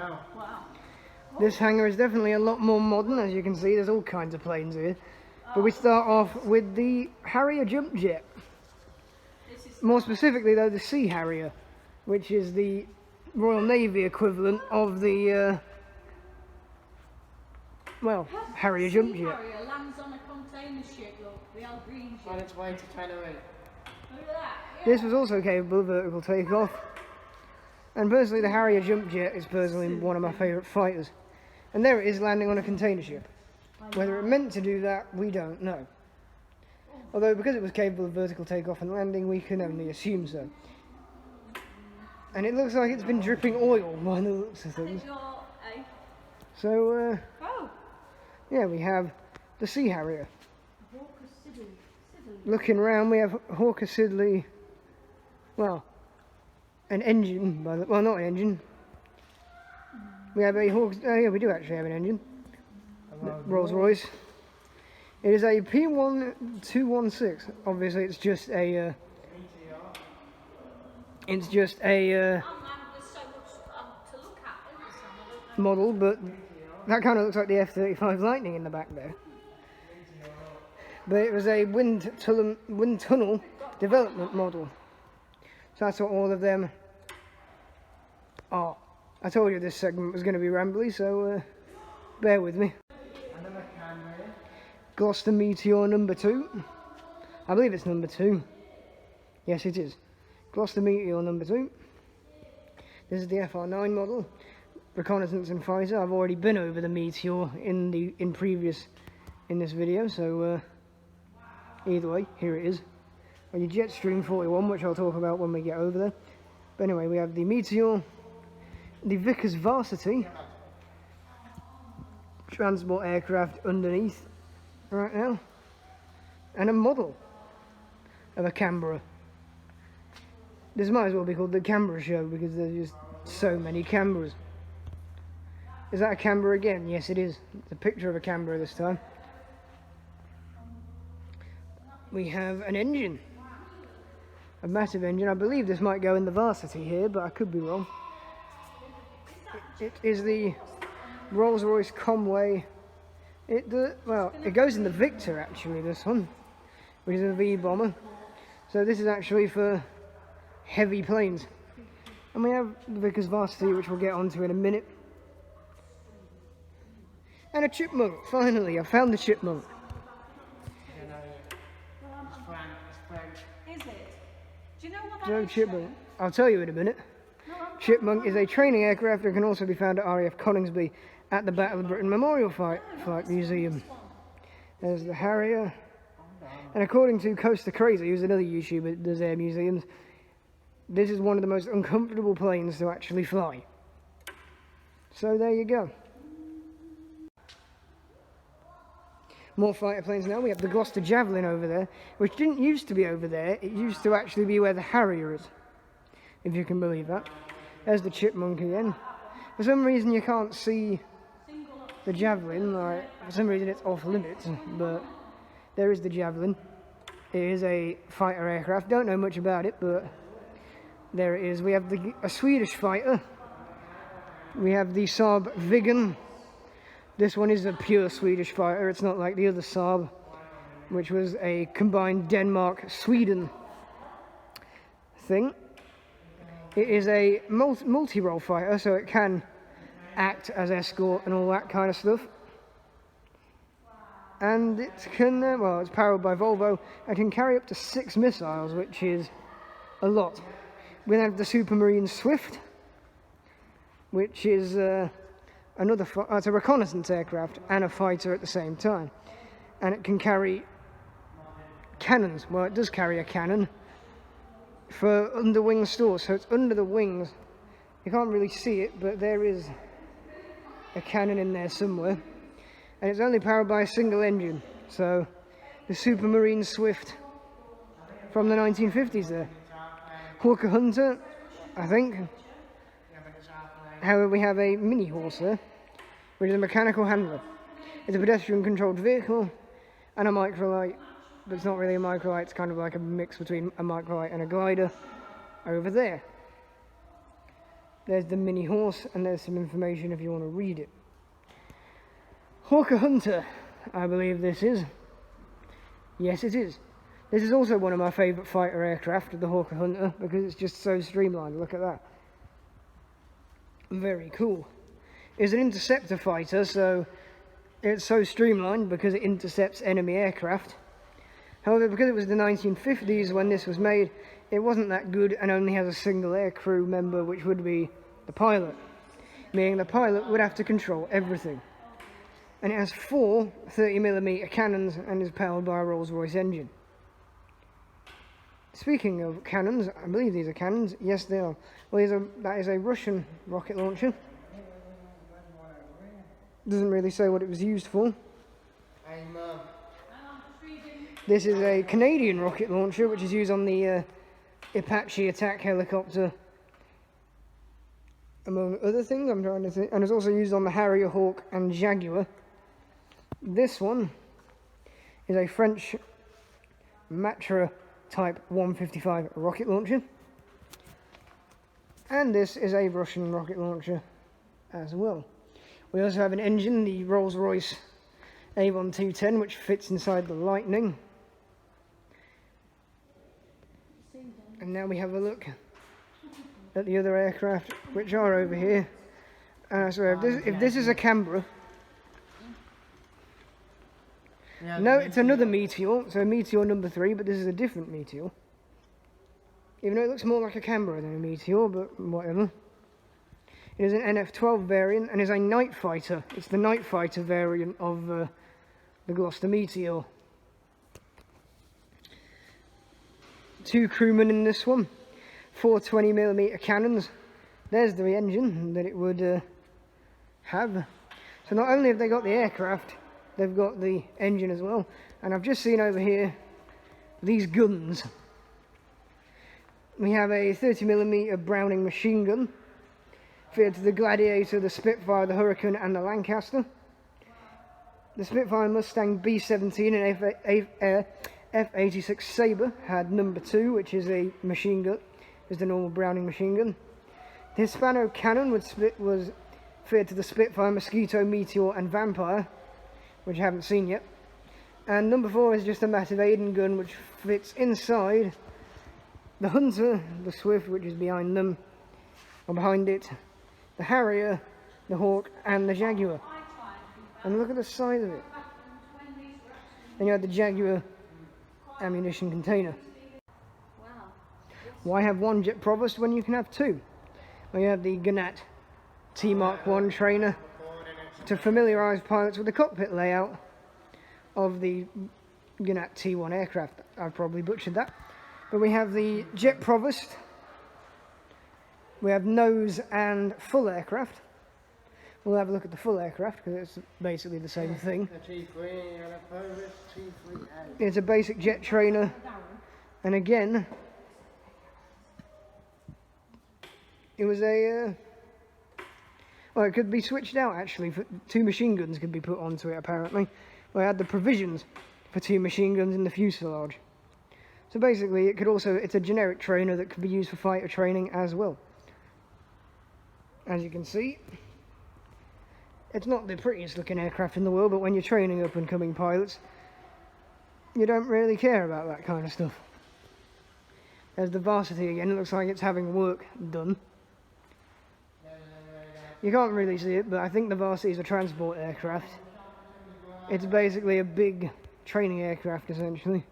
Wow. This hangar is definitely a lot more modern. As you can see, there's all kinds of planes here. But we start off with the Harrier jump jet. More specifically though, the Sea Harrier, which is the Royal Navy equivalent of the, well, Harrier jump jet. Harrier lands on a container ship, look, the old green ship. On its way to Tenerife. Look at that. Yeah. This was also capable of vertical takeoff. And personally, the Harrier jump jet is personally one of my favourite fighters. And there it is landing on a container ship. Whether it meant to do that, we don't know. Although, because it was capable of vertical takeoff and landing, we can only assume so. And it looks like it's been dripping oil by the looks of things. So, yeah, we have the Sea Harrier. Looking round, we have Hawker Siddeley, well, an engine, well, not an engine. We have a Hawker, yeah, we do actually have an engine. Rolls Royce. It is a P1216. Obviously, it's just a. Model, but that kind of looks like the F-35 Lightning in the back there. But it was a wind tunnel development model. So that's what all of them are. I told you this segment was going to be rambly, so bear with me. Gloucester Meteor number 2. I believe it's number 2. Yes, it is. Gloucester Meteor number 2. This is the FR9 model. Reconnaissance and fighter. I've already been over the Meteor in this video, so either way, here it is. On your Jetstream 41, which I'll talk about when we get over there. But anyway, we have the Meteor, the Vickers Varsity, transport aircraft underneath right now, and a model of a Canberra. This might as well be called the Canberra show because there's just so many Canberras. Is that a Canberra again? Yes, it is. It's a picture of a Canberra this time. We have an engine, a massive engine. I believe this might go in the Varsity here, but I could be wrong. It is the Rolls-Royce Conway. It goes in the Victor actually, this one, which is a V bomber. So this is actually for heavy planes. And we have the Vickers Varsity, which we'll get onto in a minute. And a chipmunk, finally, I found the chipmunk. Is it? Do you know what that So is? chipmunk, I'll tell you in a minute. Chipmunk is a training aircraft and can also be found at RAF Coningsby at the Battle of Britain Memorial Flight Museum. There's the Harrier. And according to Coaster Crazy, who's another YouTuber that does air museums, this is one of the most uncomfortable planes to actually fly. So there you go. More fighter planes now. We have the Gloucester Javelin over there, which didn't used to be over there. It used to actually be where the Harrier is, if you can believe that. There's the Chipmunk again. For some reason you can't see the Javelin, like, for some reason it's off limits, but there is the Javelin. It is a fighter aircraft, don't know much about it, but there it is. We have a Swedish fighter. We have the Saab Viggen. This one is a pure Swedish fighter, it's not like the other Saab, which was a combined Denmark-Sweden thing. It is a multi-role fighter, so it can act as escort and all that kind of stuff. And it can, well, it's powered by Volvo and can carry up to 6 missiles, which is a lot. We then have the Supermarine Swift, which is it's a reconnaissance aircraft and a fighter at the same time. And it can carry cannons. Well, it does carry a cannon for underwing stores, so it's under the wings. You can't really see it, but there is a cannon in there somewhere. And it's only powered by a single engine. So the Supermarine Swift from the 1950s there. Hawker Hunter, I think. However, we have a mini horse there, which is a mechanical handler. It's a pedestrian-controlled vehicle and a microlight, but it's not really a microlight, it's kind of like a mix between a microlight and a glider over there. There's the mini horse, and there's some information if you want to read it. Hawker Hunter, I believe this is. Yes, it is. This is also one of my favourite fighter aircraft, the Hawker Hunter, because it's just so streamlined. Look at that. Very cool. It's an interceptor fighter, so it's so streamlined because it intercepts enemy aircraft. However, because it was the 1950s when this was made, it wasn't that good and only has a single aircrew member, which would be the pilot, meaning the pilot would have to control everything. And it has 4 30mm cannons and is powered by a Rolls-Royce engine. Speaking of cannons, I believe these are cannons. Yes, they are. Well, that is a Russian rocket launcher. Doesn't really say what it was used for. This is a Canadian rocket launcher, which is used on the Apache attack helicopter, among other things. I'm trying to think. And it's also used on the Harrier, Hawk and Jaguar. This one is a French Matra Type 155 rocket launcher. And this is a Russian rocket launcher as well. We also have an engine, the Rolls-Royce A1210, which fits inside the Lightning. And now we have a look at the other aircraft, which are over here. So if this is a Canberra, no, it's another Meteor, so Meteor number 3, but this is a different Meteor. Even though it looks more like a Canberra than a Meteor, but whatever. It is an NF-12 variant and is a night fighter. It's the night fighter variant of the Gloucester Meteor. 2 crewmen in this one, 4 20mm cannons. There's the engine that it would have. So not only have they got the aircraft, they've got the engine as well. And I've just seen over here these guns. We have a 30mm Browning machine gun fitted to the Gladiator, the Spitfire, the Hurricane and the Lancaster. The Spitfire Mustang B-17 and F-86 Sabre had number 2, which is a machine gun, is the normal Browning machine gun. The Hispano cannon was fitted to the Spitfire, Mosquito, Meteor and Vampire, which I haven't seen yet. And number 4 is just a massive Aiden gun, which fits inside the Hunter, the Swift, which is behind them, or behind it, the Harrier, the Hawk and the Jaguar. And look at the size of it. Then you have the Jaguar ammunition container. Wow. Why have 1 jet provost when you can have 2? Well, you have the Gnat T Mark 1 trainer to familiarise pilots with the cockpit layout of the Gnat T1 aircraft. I've probably butchered that. But we have the jet provost. We have nose and full aircraft. We'll have a look at the full aircraft because it's basically the same thing. It's a basic jet trainer, and again, it was a well, it could be switched out actually. 2 machine guns could be put onto it apparently. Well, I had the provisions for 2 machine guns in the fuselage. So basically, it's a generic trainer that could be used for fighter training as well. As you can see, it's not the prettiest looking aircraft in the world, but when you're training up and coming pilots, you don't really care about that kind of stuff. There's the Varsity again. It looks like it's having work done. You can't really see it, but I think the Varsity is a transport aircraft. It's basically a big training aircraft, essentially.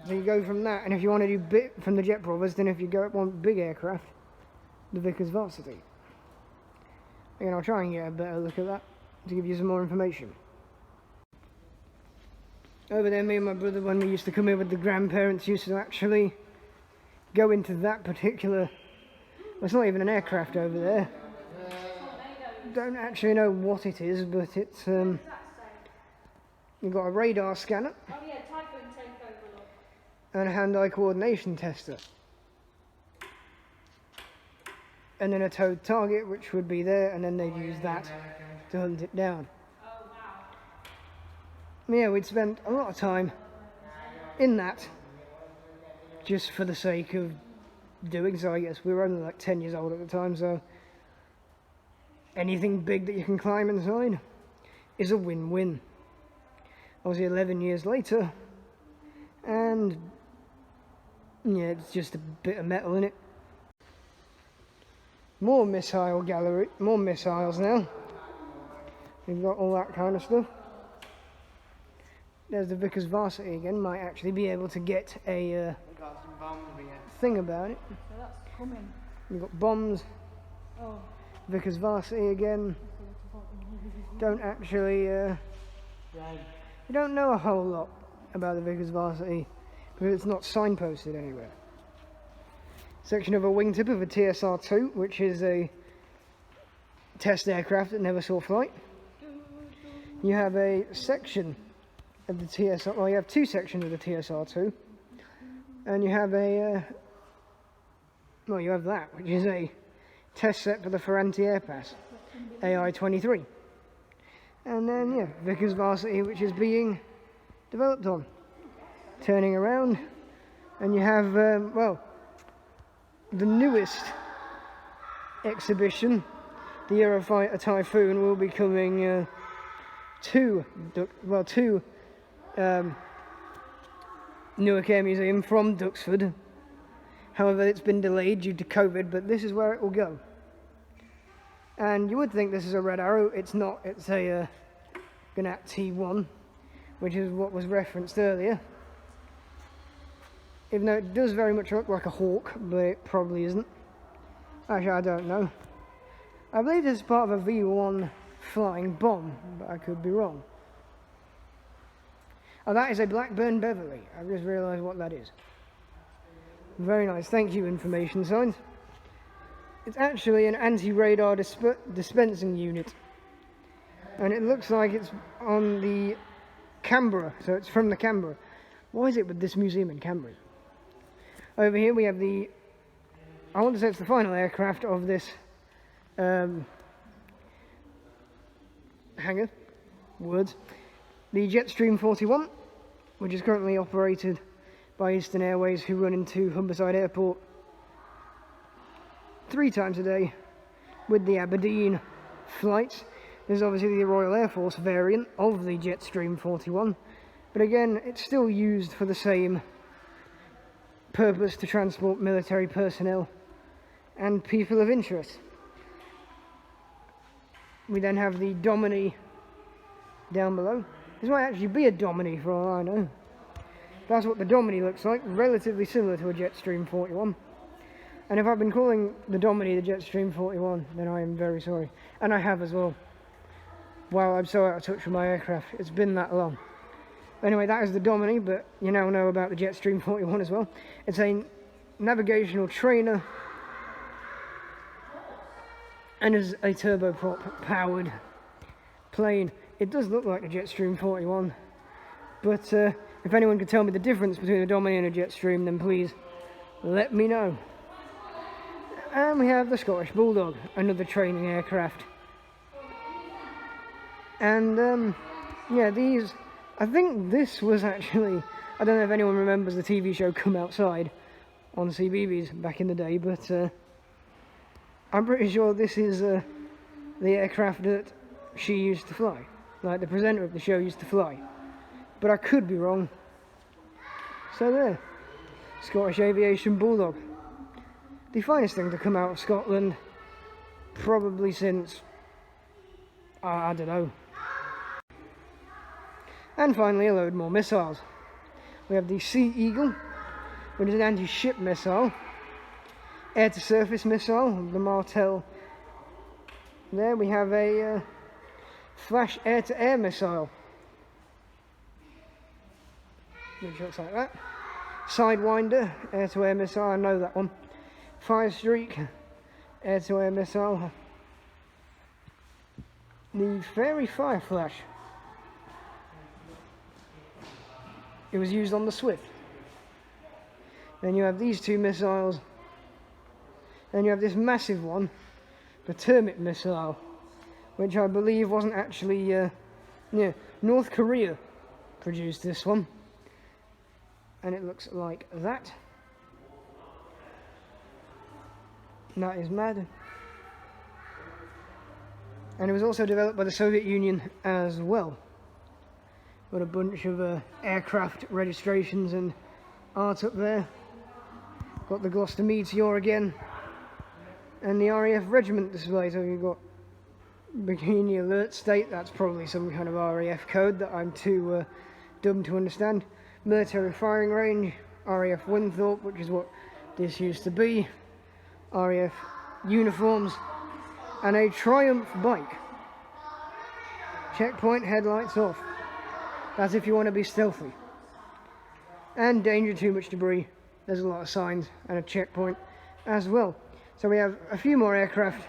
So you go from that, and if you want to do bit from the jet provost, then if you want big aircraft, the Vickers Varsity. Again, I'll try and get a better look at that to give you some more information. Over there, me and my brother, when we used to come here with the grandparents, used to actually go into that particular... Well, it's not even an aircraft over there. Don't actually know what it is, but it's... You've got a radar scanner. Oh yeah, Typhoon takeover look. And a hand-eye coordination tester. And then a towed target, which would be there, and then they'd use that to hunt it down. Oh wow. Yeah, we'd spent a lot of time in that, just for the sake of doing, so I guess we were only like 10 years old at the time, so anything big that you can climb inside is a win-win. Obviously 11 years later, and yeah, it's just a bit of metal in it. More missile gallery, more missiles now. We've got all that kind of stuff. There's the Vickers Varsity again. Might actually be able to get a thing about it. So that's coming. We've got bombs. Oh. Vickers Varsity again. Don't actually, you don't know a whole lot about the Vickers Varsity because it's not signposted anywhere. Section of a wingtip of a TSR-2, which is a test aircraft that never saw flight. You have a section of the TSR, well, you have two sections of the TSR-2, and you have a, well, you have that, which is a test set for the Ferranti Air Pass, AI-23. And then, yeah, Vickers Varsity, which is being developed on. Turning around, and you have, well, the newest exhibition, the Eurofighter Typhoon, will be coming to Newark Air Museum from Duxford. However, it's been delayed due to COVID, but this is where it will go. And you would think this is a Red Arrow. It's not. It's a Gnat T1, which is what was referenced earlier. Even though it does very much look like a Hawk, but it probably isn't. Actually, I don't know. I believe this is part of a V1 flying bomb, but I could be wrong. Oh, that is a Blackburn Beverley. I've just realised what that is. Very nice. Thank you, information science. It's actually an anti-radar dispensing unit. And it looks like it's on the Canberra, so it's from the Canberra. Why is it with this museum in Canberra? Over here we have the, I want to say it's the final aircraft of this hangar, words, the Jetstream 41, which is currently operated by Eastern Airways, who run into Humberside Airport 3 times a day with the Aberdeen flights. There's obviously the Royal Air Force variant of the Jetstream 41, but again, it's still used for the same purpose, to transport military personnel and people of interest. We then have the Domini down below. This might actually be a Domini for all I know. That's what the Domini looks like, relatively similar to a Jetstream 41. And if I've been calling the Domini the Jetstream 41, then I am very sorry. And I have as well. Wow, I'm so out of touch with my aircraft. It's been that long. Anyway, that is the Domini, but you now know about the Jetstream 41 as well. It's a navigational trainer and is a turboprop powered plane. It does look like a Jetstream 41, but if anyone could tell me the difference between a Domini and a Jetstream, then please let me know. And we have the Scottish Bulldog, another training aircraft. And yeah, these, I think this was actually, I don't know if anyone remembers the TV show Come Outside on CBeebies back in the day, but I'm pretty sure this is the aircraft that she used to fly, like the presenter of the show used to fly, but I could be wrong. So there, Scottish Aviation Bulldog, the finest thing to come out of Scotland probably since, I don't know. And finally, a load more missiles. We have the Sea Eagle, which is an anti-ship missile, air-to-surface missile, the Martel. There we have a Flash air-to-air missile, which looks like that. Sidewinder, air-to-air missile, I know that one. Fire Streak, air-to-air missile. The Fairy Fire Flash. It was used on the Swift. Then you have these two missiles. Then you have this massive one, the Termit missile, which I believe wasn't actually, North Korea produced this one. And it looks like that. And that is mad. And it was also developed by the Soviet Union as well. Got a bunch of aircraft registrations and art up there. Got the Gloucester Meteor again. And the RAF regiment display. So you've got Bikini Alert State. That's probably some kind of RAF code that I'm too dumb to understand. Military Firing Range. RAF Winthorpe, which is what this used to be. RAF uniforms. And a Triumph bike. Checkpoint, headlights off. That's if you want to be stealthy. And danger, too much debris. There's a lot of signs and a checkpoint as well. So we have a few more aircraft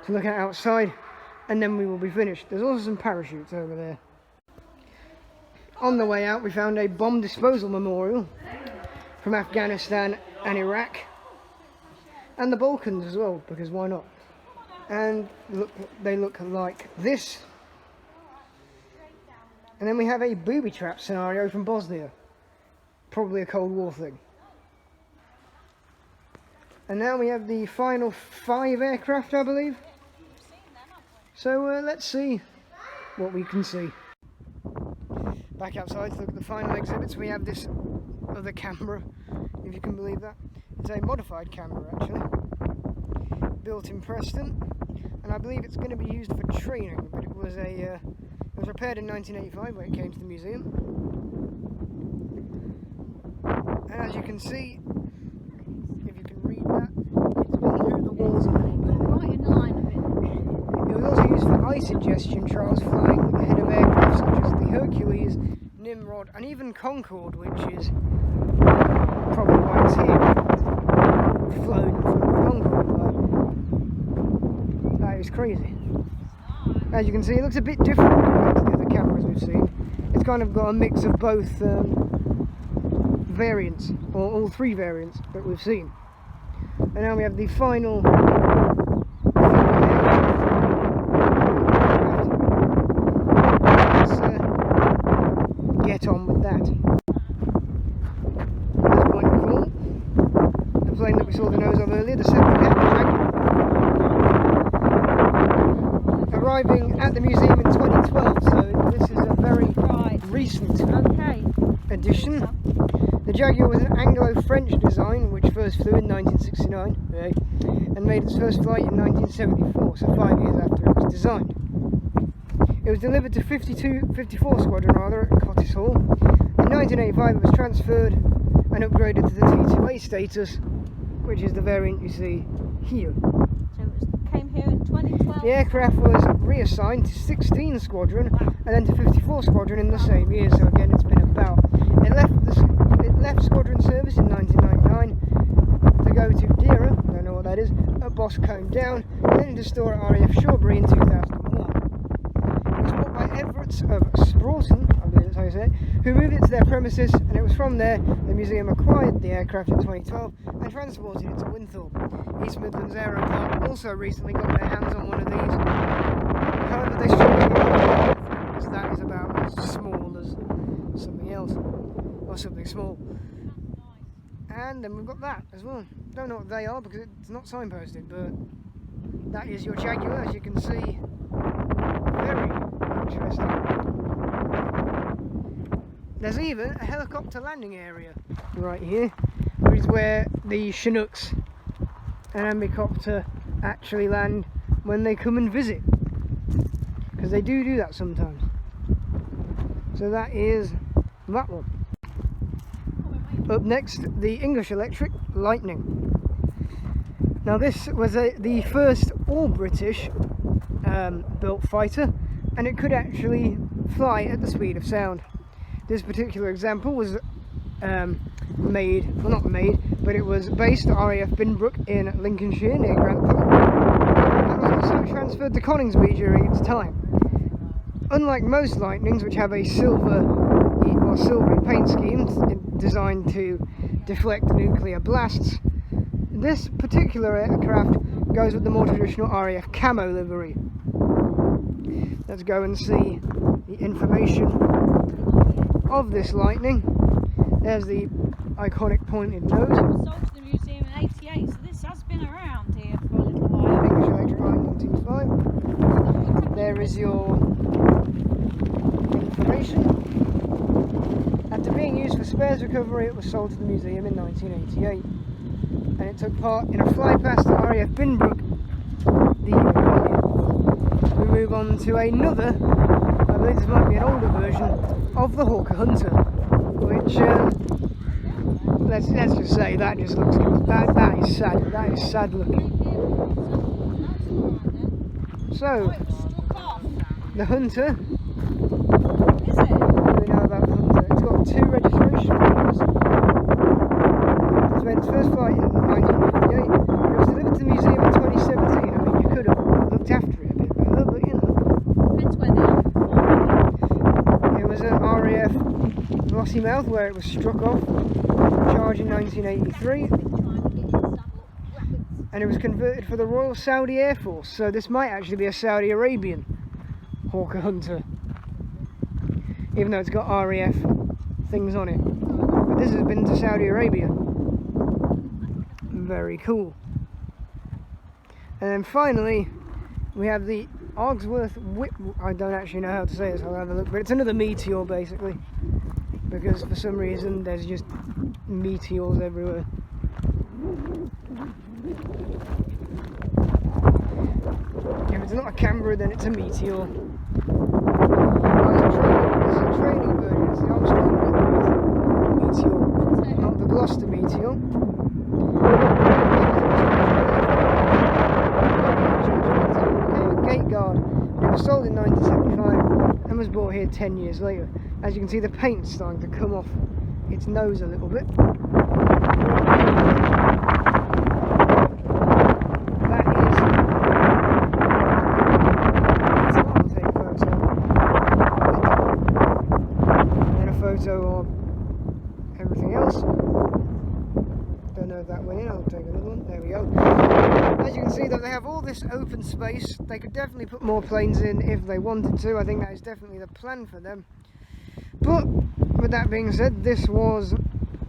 to look at outside, and then we will be finished. There's also some parachutes over there. On the way out, we found a bomb disposal memorial from Afghanistan and Iraq. And the Balkans as well, because why not? And look, they look like this. And then we have a booby trap scenario from Bosnia. Probably a Cold War thing. And now we have the final 5 aircraft, I believe. So let's see what we can see. Back outside to look at the final exhibits. We have this other Canberra, if you can believe that. It's a modified Canberra, actually. Built in Preston. And I believe it's going to be used for training, but it was repaired in 1985 when it came to the museum. And as you can see, if you can read that, it's been through the walls a little bit. Right in line a bit. It was also used for ice ingestion trials flying ahead of aircraft such as the Hercules, Nimrod, and even Concorde, which is probably why it's here. Flown from Concorde. That is crazy. As you can see, it looks a bit different compared to the other cameras we've seen. It's kind of got a mix of both variants, or all 3 variants that we've seen. And now we have the final. Let's get on with that. There's point to call. The plane that we saw the nose of earlier, the 7th Jaguar. Arriving at the museum in 2012, so this is a very recent addition. The Jaguar was an Anglo-French design which first flew in 1969 and made its first flight in 1974, so 5 years after it was designed. It was delivered to 54 Squadron at Cottis Hall. In 1985 it was transferred and upgraded to the T2A status, which is the variant you see here. Came here in 2012. The aircraft was reassigned to 16 Squadron and then to 54 Squadron in the same year, so again it's been about. It left Squadron service in 1999 to go to Dira, don't know what that is, at Boscombe Down, and then into store at RAF Shawbury in 2001. It was bought by Everett's of Sproughton, I believe that's how you say it, who moved it to their premises, and it was from there the museum acquired the aircraft in 2012 and transported it to Winthorpe. East Midlands Aeroport also recently got their hands on one of these. However, they struggled because that is about as small as something else, or something small. And then we've got that as well. Don't know what they are because it's not signposted, but that is your Jaguar, as you can see. Very interesting. There's even a helicopter landing area right here, which is where the Chinooks and Ambicopter actually land when they come and visit, because they do that sometimes. So that is that one. Up next, the English Electric Lightning. Now this was the first all-British built fighter, and it could actually fly at the speed of sound. This particular example was but it was based at RAF Binbrook in Lincolnshire near Grantham, and was also transferred to Coningsby during its time. Unlike most Lightnings, which have a silvery paint scheme designed to deflect nuclear blasts, this particular aircraft goes with the more traditional RAF camo livery. Let's go and see the information of this Lightning. There's the iconic pointed nose. It was sold to the museum in '88, so this has been around here 125. There is your information. After being used for spares recovery, it was sold to the museum in 1988, and it took part in a flypast to RAF Binbrook the year earlier. We move on to another, I believe this might be an older version, of the Hawker Hunter, which, let's just say, that just looks, that is sad, that is sad looking. So, the Hunter, what do we know about the Hunter? It's got 2 registration numbers. It made its first flight in 1958. It was delivered to the museum in 2017. I mean, you could have looked after it a bit better, but you know. Depends where they are. It was at RAF Lossiemouth where it was struck off, charged in 1983, and it was converted for the Royal Saudi Air Force. So this might actually be a Saudi Arabian Hawker Hunter, even though it's got RAF things on it. But this has been to Saudi Arabia. Very cool. And then finally, we have the Ogsworth I don't actually know how to say this, I'll have a look, but it's another meteor basically, because for some reason there's just meteors everywhere. If it's not a Canberra, then it's a meteor. This is a training version, it's the Armstrong meteor, not the Gloucester meteor. Gate guard. It was sold in 1975 and was brought here 10 years later. As you can see, the paint's starting to come off its nose a little bit. That is. I'll take a photo. And then a photo of everything else. Don't know if that went in, I'll take another one. There we go. As you can see, that they have all this open space. They could definitely put more planes in if they wanted to. I think that is definitely the plan for them. But with that being said, this was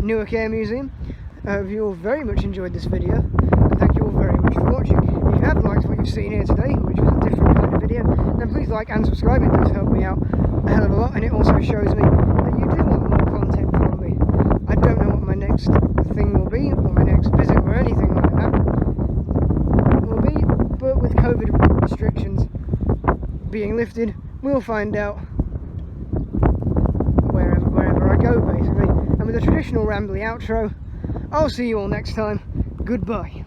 Newark Air Museum. I hope you all very much enjoyed this video, and thank you all very much for watching. If you have liked what you've seen here today, which was a different kind of video, then please like and subscribe. It does help me out a hell of a lot, and it also shows me that you do want more content from me. I don't know what my next thing will be, or my next visit, or anything like that will be, but with COVID restrictions being lifted, we'll find out wherever I go, basically. And with a traditional rambly outro, I'll see you all next time. Goodbye.